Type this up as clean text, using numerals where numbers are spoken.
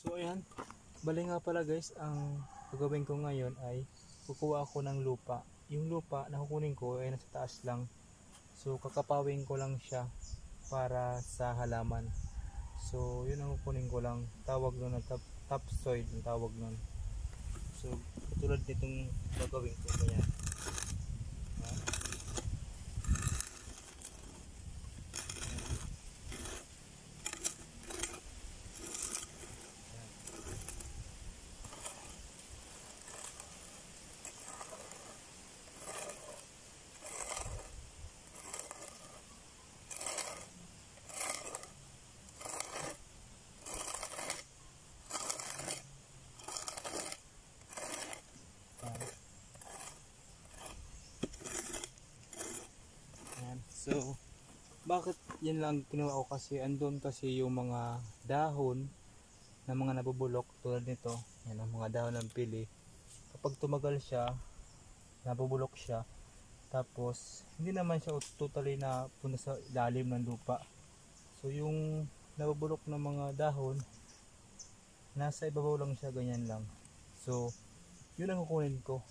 So ayan, bali nga pala guys, ang gagawin ko ngayon ay kukuha ako ng lupa. Yung lupa na kukunin ko ay nasa taas lang. So kakapawin ko lang siya para sa halaman. So yun ang kukunin ko lang. Tawag nun na topsoil ang tawag nun. So katulad nitong gagawin ko kaya. So, bakit yan lang kinuha ko kasi andun kasi yung mga dahon na mga nabubulok tulad nito. Yan ang mga dahon ng pili. Kapag tumagal siya, nabubulok siya. Tapos, hindi naman siya totally na punta sa ilalim ng lupa. So, yung nabubulok ng mga dahon, nasa ibabaw lang siya, ganyan lang. So, yun ang kukunin ko.